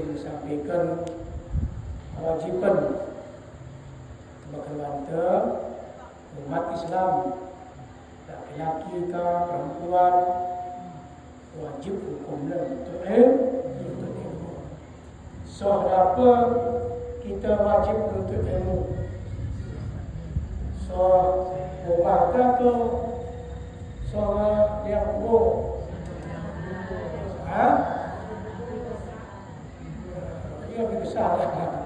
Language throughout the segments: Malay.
ingin sampaikan kewajiban bagaimana umat Islam, laki-laki ke perempuan, wajib hukumnya untuk ilmu. So, kenapa kita wajib untuk ilmu? So, bukan tu seorang yang dia lebih besar lah.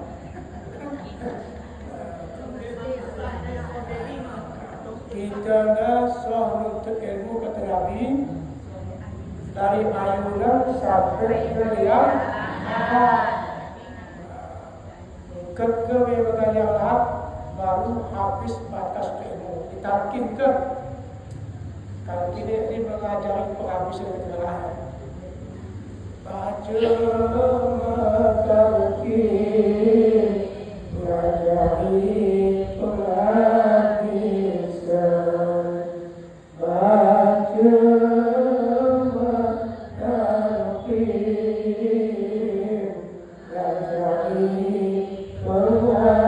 Kita dah soal untuk ilmu kata Nabi dari ayunan sampai kalian kekewibawaan baru habis batas ilmu. Ditamkinkan kalau kita ini mengajari penghabisan kebenaran. Baca mengetahui mengajari penghabisan. Baca mengetahui mengajari penghabisan.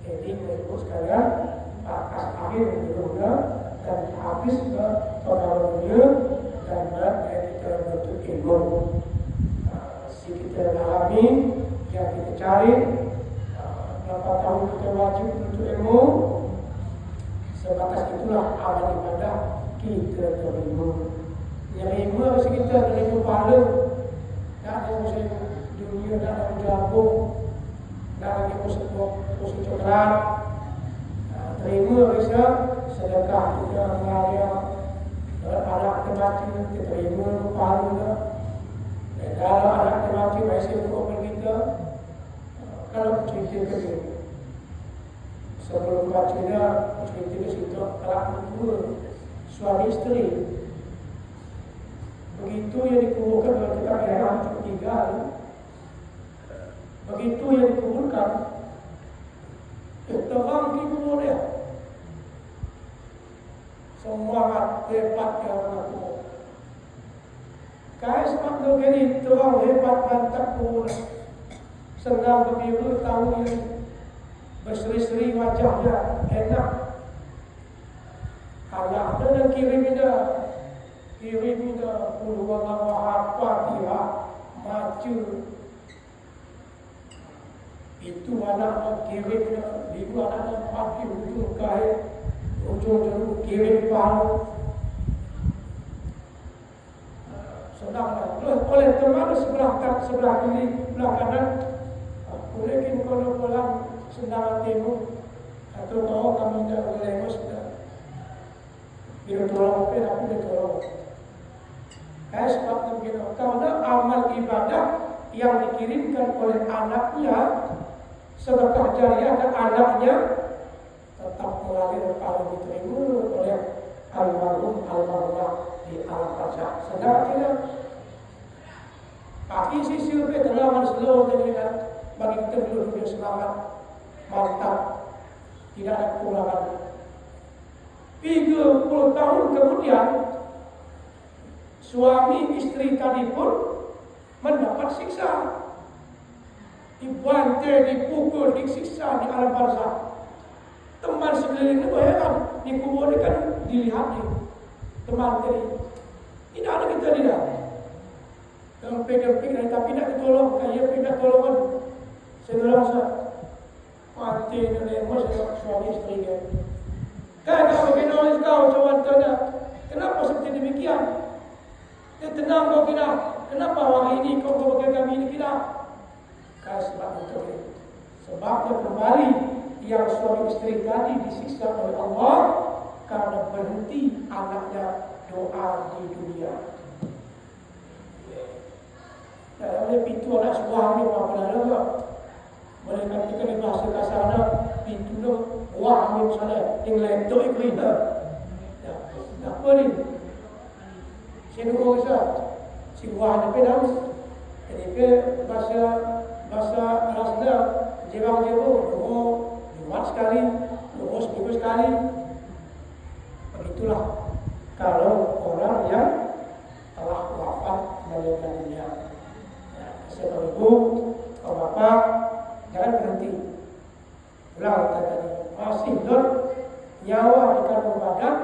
Jadi menurut sekalian batas akhir hidupnya dan habis ke orang dunia dan kita bentuk ilmu. Si kita alami yang kita cari berapa tahun kita wajib untuk ilmu, sebatas itulah amal ibadah kita terima. Nerima mesti kita terima pahala. Tak ada usaha dunia, tak ada jabung, tak ada usaha coklat. Terima bisa sedekah kita mengalir anak mati, kita terima pahala. Kalau anak mati masih untuk kita, kalau cerita ke dia sebelum bacanya cerita ke situ anak berdua suami isteri. Begitu yang dikuburkan oleh kita heran tiga, begitu yang dikuburkan terang di kubur dia. Semua hebat yang mengaku. Kaya sebab negeri terang hebat mantap kubur. Senang berbiru tahu yang berseri-seri wajahnya enak. Anak dan kirim dia puluhan apa dia maju. Itu anak kirim dia anak pakai ujung kaya ujung kirim pahala. Senanglah. Oleh teman sebelah kiri, sebelah kanan, boleh kita kalau pulang senang timur atau tahu kami tidak boleh sudah. Bila tolong apa aku dia tolong. Sebab begitu. Karena amal ibadah yang dikirimkan oleh anaknya, sedekah jariah dan anaknya tetap mengalir pada diterima oleh almarhumah di alam barzakh. Sedang tidak kaki sisi lebih tenang slow dengan bagi kita dulu selamat mantap, tidak ada kekurangan. 30 tahun kemudian suami istri tadi pun mendapat siksa, dibantai, dipukul, disiksa di alam barzakh. Teman sekeliling itu heran, di kubur ini kan dilihat nih teman tadi. Tidak ada kita tidak. Kalau pegang-pegang tapi tidak ditolong, kayak pegang tolongan. Saya rasa mati dan lemos suami istri dia. Kalau kita kau coba tanya, kenapa seperti demikian? Tenang kau kira, kenapa hari ini kau pakai kami ini kira? Sebab itu. Sebabnya kembali yang suami istri tadi disiksa oleh Allah karena berhenti anaknya doa di dunia. Dalamnya pintu anak suami apa dalam mereka ketika di bahasa kasarnya pintu tu wah min sana yang lentok itu ina. Ya, apa ni? Saya dulu rasa si wah ni pedang. Jadi ke bahasa rasanya jewang Jumat sekali, seminggu sekali. Begitulah kalau orang yang telah wafat nyawa di kandung badan,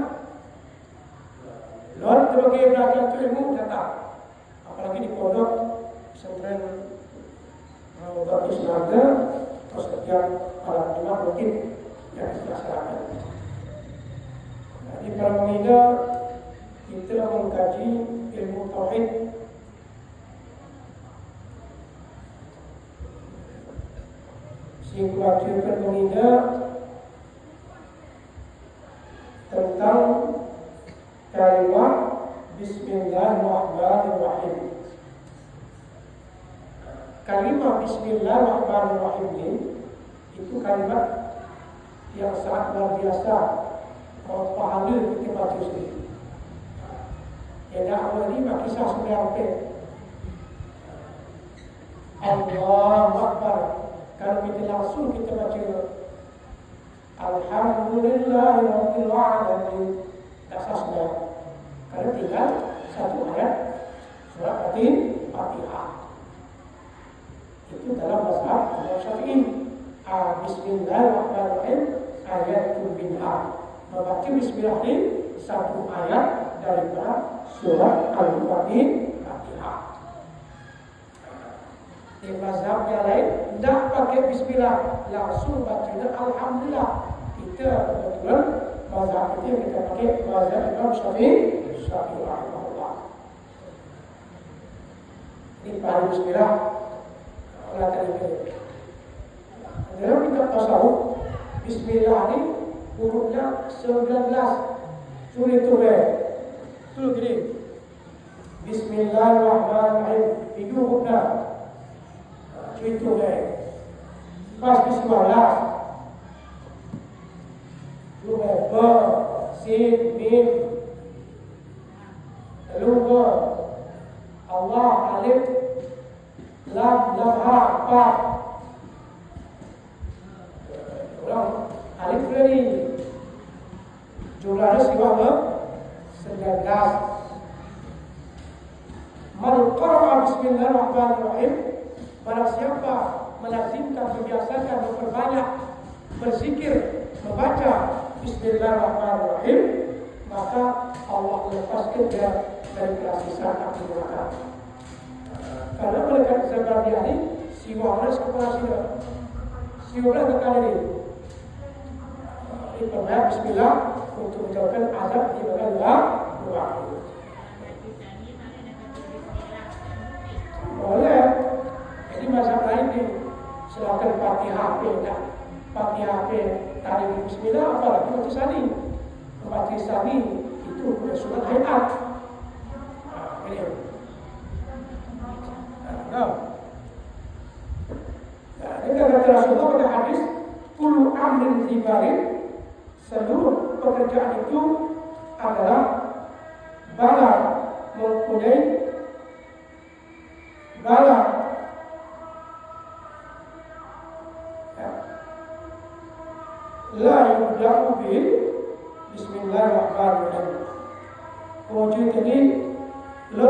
Lord sebagai belajar ilmu datang, apalagi di pondok pesantren Bagus Naga atau setiap para jemaah rutin yang dilaksanakan. Di para pemuda kita mengkaji ilmu tauhid. Singkat cerita pemuda tentang kalimat Bismillahirrahmanirrahim. Kalimat Bismillahirrahmanirrahim ini itu kalimat yang sangat luar biasa. Pahala kita baca sendiri. Yang awal ini kisah sebenarnya Allahu Akbar. Kalau kita langsung kita baca Alhamdulillahirabbil alamin, tak sah sebenarnya. Karena tinggal satu ayat surat Fatihah. Itu dalam bahasa Syafi'i. Bismillahirrahmanirrahim ayatul bin'ah. Membaca bismillah ini satu ayat daripada surat Al-Fatihah. Di mazhab yang lain tidak pakai bismillah, langsung bacanya alhamdulillah. Kita kebetulan mazhab itu yang kita pakai mazhab Imam Syafi'i rahimahullah. Ini paham bismillah. Allah tadi dalam kitab tasawuf, bismillah ini hurufnya 19. Sulit tu Tulis gini. Bismillahirrahmanirrahim. Itu hurufnya. Sulit tu Pas bismillah. Ba, sin, mim. Lalu ba. Allah, alif, lam, ha, pa. Alif dari jumlahnya siapa? 19. Man qara'a bismillahirrahmanirrahim, barang siapa melazimkan, membiasakan, memperbanyak berzikir, membaca bismillahirrahmanirrahim, maka Allah melepaskan dia dari kerasisan api neraka. Karena mereka zaman dia ini siwanya kepala siwanya kekal ini. Perbanyak bismillah untuk menjauhkan azab di bagian luar. Boleh. Jadi mazhab lain ni silakan Fatihah tak. Fatihah tarik bismillah apalagi baca sani. Baca sani itu sudah sunat hayat. Ini. Ini kata Rasulullah pada hadis kullu amrin zibarin, seluruh pekerjaan itu adalah bala mempunyai bala la yubda'u bi bismillahirrahmanirrahim. Wujud ini lo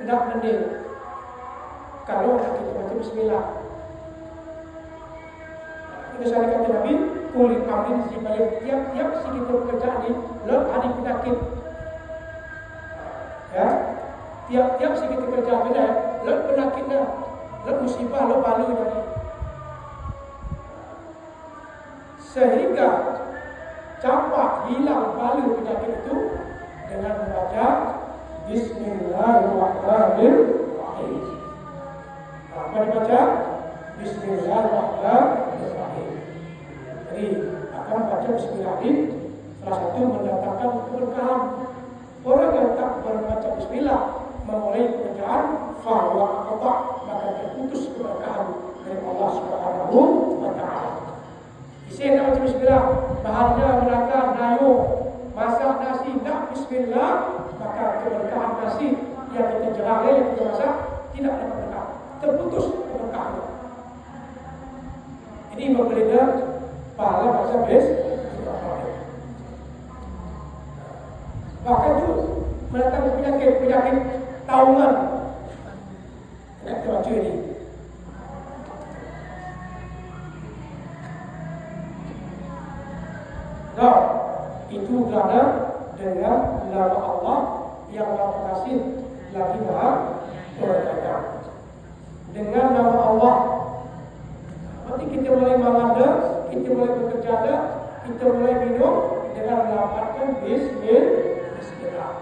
tidak mending kalau kita baca bismillah. Misalnya kata Nabi, kulit amin si balik tiap-tiap segitu pekerjaan ini lo ada penyakit. Ya, tiap-tiap segitu pekerjaan ini lo penyakitnya, lo musibah, lo balu jadi. Sehingga campak hilang balu penyakit itu dengan membaca Bismillahirrahmanirrahim. Apa dibaca? Bismillahirrahmanirrahim. Jadi akan baca Bismillah ini salah satu mendatangkan keberkahan. Orang yang tak membaca Bismillah memulai pekerjaan fahuwa qata', maka terputus keberkahan dari Allah Subhanahu wa taala. Isi nak baca Bismillah, bahannya neraka, nayo, masak nasi, tak Bismillah, maka keberkahan nasi yang kita jerang, yang kita masak tidak dapat berkah, terputus keberkahannya. Ini berbeda pahala baca Bismillah. Bahkan itu mendatangkan penyakit tahunan. Kita baca ini. Nah, Itu karena dengan nama Allah yang Maha Pengasih lagi Maha Penyayang. Dengan nama Allah nanti kita mulai mengada, kita mulai bekerja, kita mulai minum dengan melafazkan Bismillah.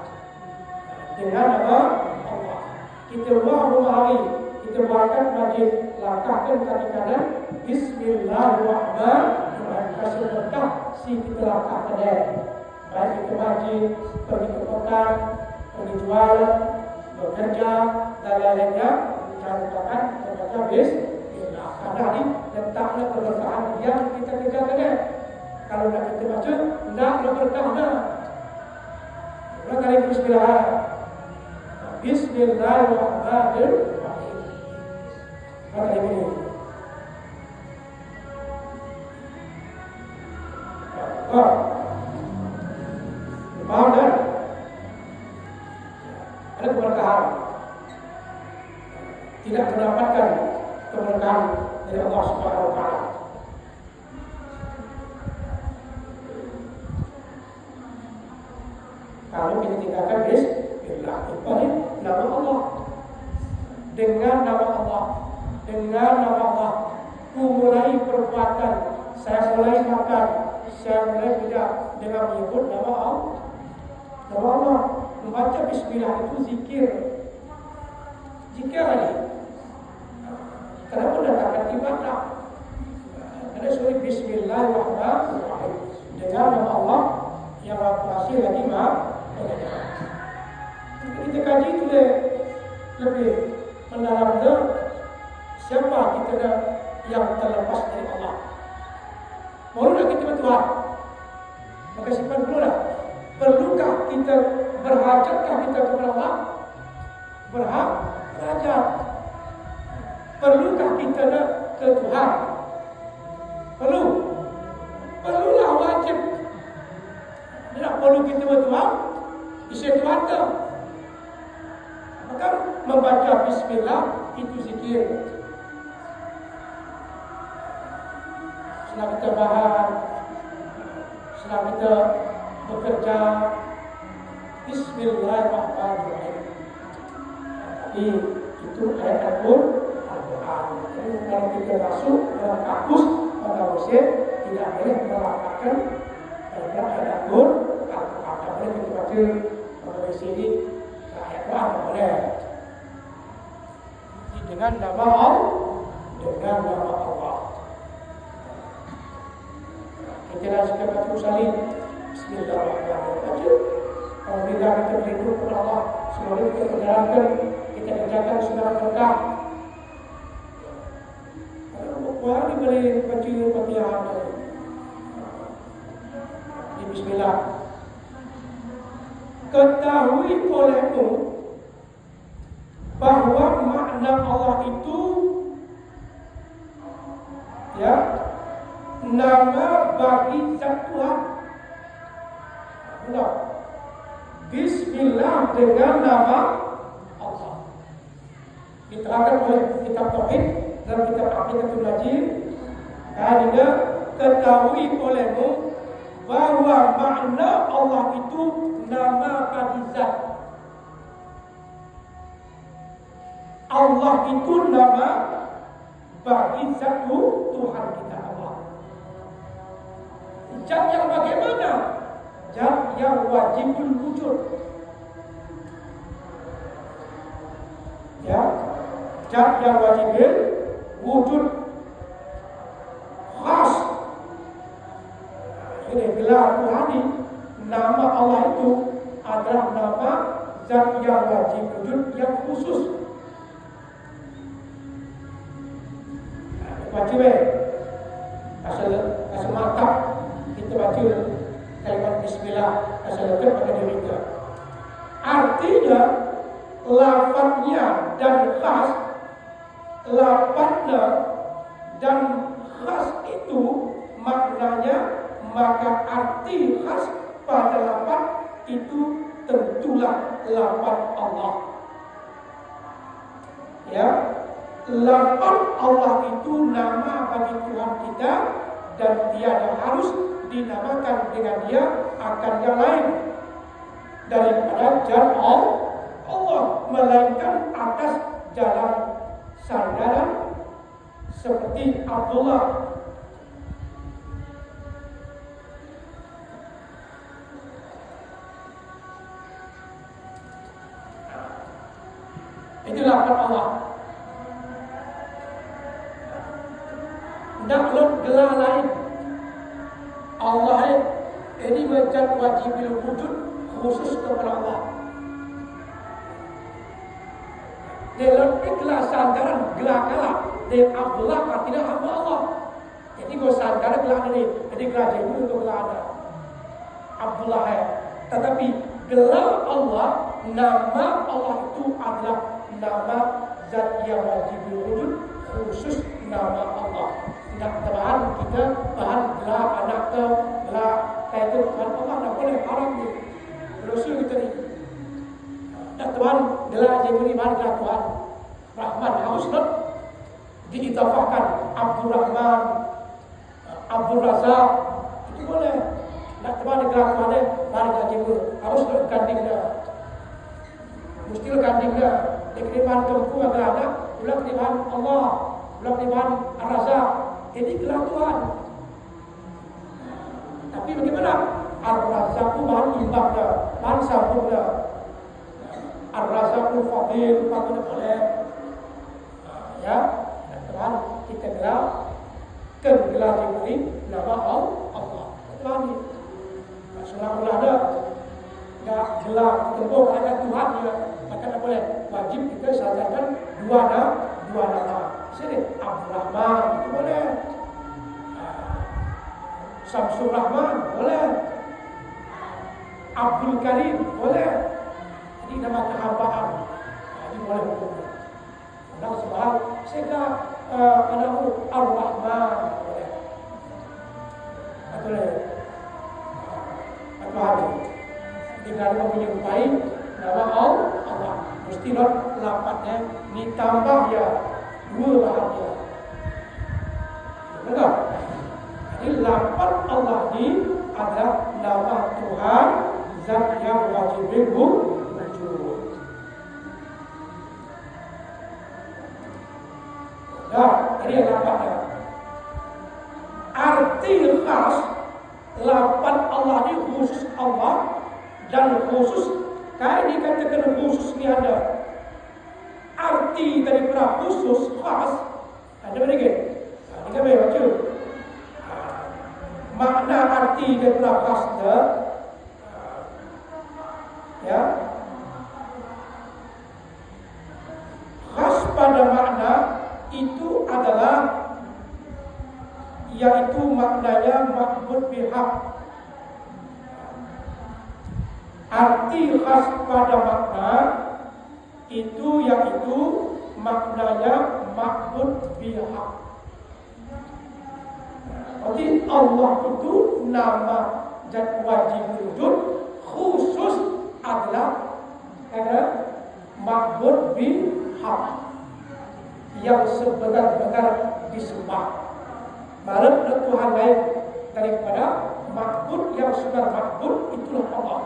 Dengan nama Allah. Kita rumah hari, kita buatkan masjid, langkahkan kaki kanan, Bismillahirrahmanirrahim. Kasih berkah si kita langkahkan dia. Baik itu masjid, pergi ke kota, pergi jual, bekerja dan lain-lainnya, jangan lupakan membaca Bismillah. Karena ini letaklah keberkahan yang kita kerjakan dia. Kalau nak kita baca, naklah berkah dah. Ulang kali Bismillah. Bismillahirrahmanirrahim. Kata ini. Paham kan? Ada keberkahan. Tidak mendapatkan keberkahan dari Allah Subhanahu wa taala. Kalau kita tinggalkan Bismillah, ini nama Allah. Dengan nama Allah, dengan nama Allah, ku mulai perbuatan, saya mulai makan, saya mulai tidak dengan menyebut nama Allah. Nama Allah, membaca Bismillah itu zikir. Zikir lagi. Kenapa mendatangkan ibadah? Karena surat Bismillahirrahmanirrahim. Dengan nama Allah yang Maha Pengasih lagi Maha Penyayang. Kita kaji itu lebih mendalam siapa kita yang terlepas dari Allah. Mau tak kita bertuhan? Maka simpan dulu dah. Perlukah kita berhajatkah kita kepada Allah? Berhajat. Perlukah kita nak ke Tuhan? Perlu. Perlulah wajib. Tidak perlu kita bertuhan. Isi Tuhan tu. Maka membaca Bismillah itu zikir. Setelah kita bahan, setelah kita bekerja, Bismillahirrahmanirrahim. Tapi itu ayat Al-Quran. Jadi kalau kita masuk dalam kampus pada musim tidak boleh melafazkan ayat Al-Quran. Tak boleh kita baca pada sini ayat Quran tak boleh. Dengan nama Allah, dengan nama Allah. Kita dah suka baca salin. Bismillahirrahmanirrahim. Apabila kita berlindung kepada Allah, semoga kita berjalankan, kita kerjakan segala berkah. Wah, ni boleh baca Fatihah di Bismillah. Ketahui olehmu bahawa makna Allah itu ya nama bagi zat Tuhan. Benar. Bismillah dengan nama Allah. Diterangkan oleh kitab Tauhid dalam kitab Aqidatul Najib. Ada ketahui olehmu bahawa makna Allah itu nama bagi zat. Allah itu nama bagi zat Tuhan kita Allah. Zat yang bagaimana? Zat yang wajibul wujud. Ya, zat yang wajibul wujud. Khas. Ini gelar Tuhani. Nama Allah itu adalah nama zat yang wajib wujud yang khusus. Baca asal mantap kita baca kalimat Bismillah asal lekat pada diri kita. Artinya lafaznya dan khas, lafaznya dan khas itu maknanya, maka arti khas pada lafaz itu tentulah lafaz Allah. Ya. Lafaz Allah itu nama bagi Tuhan kita dan tiada harus dinamakan dengan dia akan yang lain daripada jalan Allah, melainkan atas jalan sandaran seperti Abdullah. Itulah lafaz Allah. Tidak gelar lain. Allah ini menjadi wajib wujud khusus kepada Allah. Dalam gelar sandaran gelar kalah dari Abdullah artinya hamba Allah. Jadi kalau sandaran gelar ini, jadi gelar jebu untuk gelar ada Abdullah. Tetapi gelar Allah, nama Allah itu adalah nama zat yang wajib wujud khusus nama Allah. Tidak bahan kita bahan gelar anak ke gelar kayak itu Tuhan Allah tidak boleh, haram ni. Berdosa kita ni. Dan Tuhan gelar jebu ni bahan gelar Tuhan Rahman, harus diidafahkan Abdul Rahman, Abdul Razak, itu boleh. Nak Tuhan gelar Tuhan ni bahan gelar jebu, harus ganding dah. Mesti ganding dah. Kediman tempuh adalah anak, pula kediman Allah, pula kediman Ar-Razak. Jadi gelar Tuhan. Tapi bagaimana? Ar-Razak itu bahan imbang dah, bahan sambung dah. Ar-Razak itu fadil, bagus boleh. Ya, Tuhan kita gelar, gelar diberi nama Allah. Tuhan ini. Surah Allah ada. Tak gelar tempuh ada Tuhan dia. Maka tak boleh, wajib kita sadarkan dua nama. Sini Abdul Rahman itu boleh, Samsul Rahman boleh, Abdul Karim boleh. Ini nama kehambaan. Ini boleh hukumnya. Dan sebab sehingga nama Ar-Rahman boleh. Boleh. Apa hari? Tidak ada menyerupai nama Allah. Mesti lapatnya ditambah ya dua bahagia. Betul? Jadi lapat Allah ini adalah nama Tuhan zat yang wajib wujud. Nah, ini lapatnya. Arti khas lapat Allah ini khusus Allah dan khusus. Kalau dikatakan khusus ni ada arti daripada khusus khas ada mana ke? Ini kan boleh baca. Makna arti daripada khas ada, ya. Khas pada makna itu adalah yaitu maknanya ma'bud bihaq. Arti khas pada makna itu yaitu maknanya ma'bud bihaq. Jadi Allah itu nama zat wajib wujud khusus adalah ma'bud bihaq yang sebenar-benar disembah. Malah Tuhan lain daripada ma'bud yang sebenar ma'bud itulah Allah.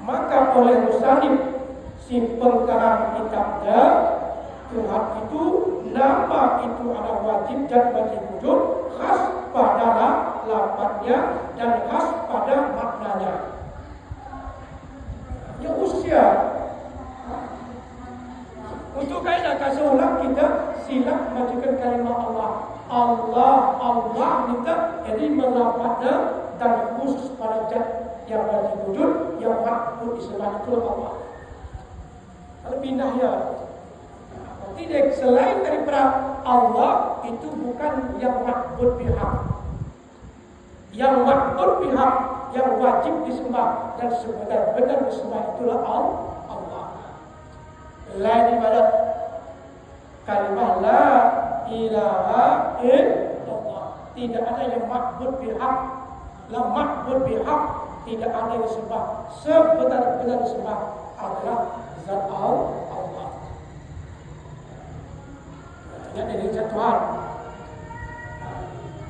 Maka oleh musannif si pengkarang kitabnya, Tuhan itu nama itu adalah wajib dan wajib wujud khas pada lafaznya dan khas pada maknanya. Ya usia untuk kaidah kasih ulang kita silap majukan kalimat Allah. Allah kita jadi melafaznya dan khusus pada zat yang wajib wujud yang ma'bud disembah itu Allah. Kalau pindah ya tidak, selain daripada Allah itu bukan yang ma'bud bihaq. Yang ma'bud bihaq yang wajib disembah dan sebenar-benar disembah itulah Allah. Lain ibadat kalimah la ilaha illallah. Tidak ada yang ma'bud bihaq. La ma'bud bihaq, tidak ada yang disembah. Sebenar-benar disembah adalah zat Allah. Yang dari zat Tuhan.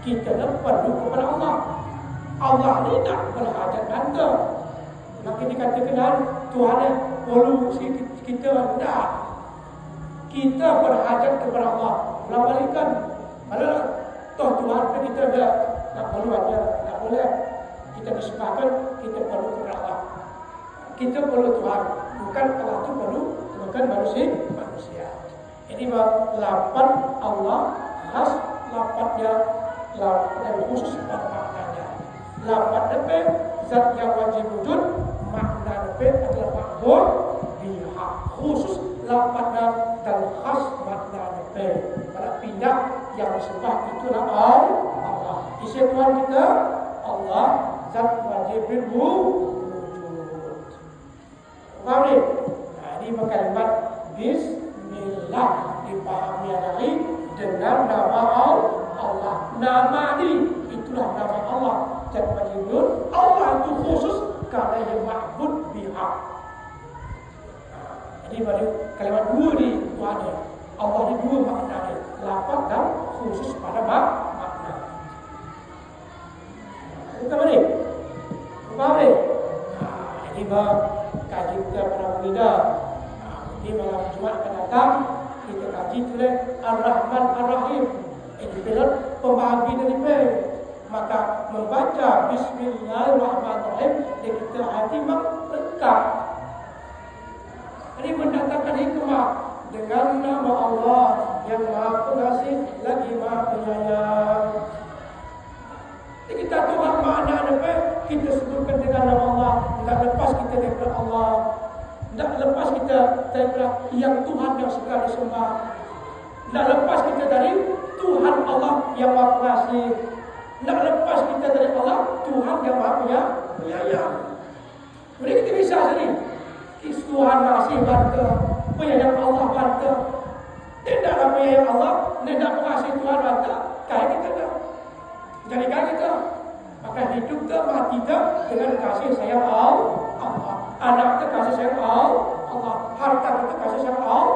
Kita perlu kepada Allah. Allah ni tak berhajat banta. Makin dikatakan Tuhan yang perlu kita tak. Kita berhajat kepada Allah. Ulang balikkan. Kalau toh Tuhan pun kita ada tak perlu aja, tak boleh. Kita disebabkan kita perlu kepada Allah. Kita perlu Tuhan, bukan Allah itu perlu bukan manusia. Ini lapan Allah khas, lapatnya lapan khusus pada maknanya. Lapan depan zat yang wajib wujud, makna depan adalah makhluk biha khusus lapatnya dan khas makna depan. Pada pindah yang disembah itulah Allah. Isi Tuhan kita Allah zat wajib wujud. Faham ni? Ini kalimat Bismillah dipahami dari dengan nama Allah. Nama ni itulah nama Allah. Zat wajib wujud. Allah itu khusus karena yang ma'bud biha. Ini baru kalimat dua ni Tuhan ni. Allah ni dua makna ni. Lapan dan khusus pada makna. Itu apa ni? Faham ni? Ini kaji kita pada mulia. Di malam Jumat akan datang kita kaji tulis Ar-Rahman Ar-Rahim. Ini bila pembahagi dari maka membaca Bismillahirrahmanirrahim dan kita hati lengkap. Ini mendatangkan hikmah dengan nama Allah yang Maha Pengasih lagi Maha Penyayang. Kita Tuhan makna apa? Kita sebutkan dengan nama Allah. Tak lepas kita daripada Allah. Tak lepas kita daripada yang Tuhan yang segala sembah. Tak lepas kita dari Tuhan Allah yang Maha Pengasih. Tak lepas kita dari Allah Tuhan yang Maha Penyayang. Jadi kita bisa sendiri. Tuhan masih bantu, penyayang Allah bantu. Tidaklah penyayang Allah, tidak pengasih Tuhan bantu. Kaya kita dah. Jadi kaya kita. Maka hidup kita, mati kita dengan kasih sayang Allah. Anak kita kasih sayang Allah. Harta kita kasih sayang Allah.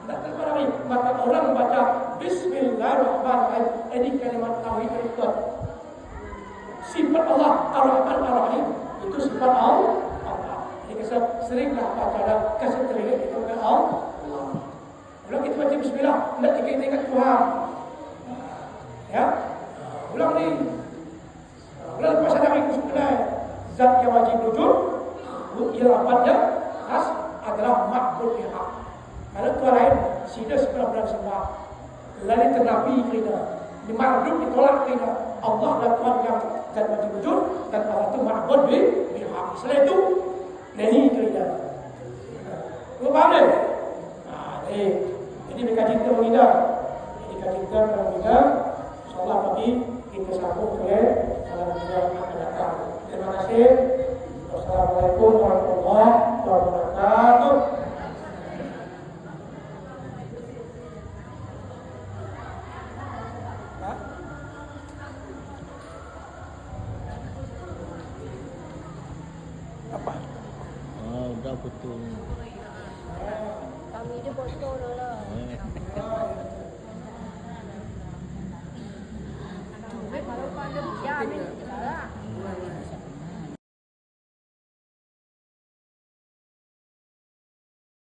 Tak terpenuhi. Maka orang baca Bismillahirrahmanirrahim. Ini kalimat tauhid itu. Sifat Allah Ar-Rahman Ar-Rahim itu sifat Allah. Jadi seringlah baca dan kasih telinga kita kepada Allah. Ulang kita baca Bismillah, tidak kita ingat Tuhan. Ya, ulang ni. Ulang lepas ada ikut sebenarnya zat yang wajib wujud. Ia lapatnya khas adalah makhluk yang hak. Kalau Tuhan lain sida sebenar-benar sembah. Lain ternabi kita. Di makhluk ditolak kita. Allah adalah Tuhan yang zat wajib wujud dan Allah itu makhluk bihak. Selain itu Nahi kerja. Kau faham tak? Jadi mereka cinta mengira. Jadi mereka cinta mengira. InsyaAllah pagi kita sambung oleh dalam bulan akan datang. Terima kasih. Wassalamualaikum warahmatullahi wabarakatuh. Apa? Dah betul. Kami dia botol lah. Kalau kau ada, ya,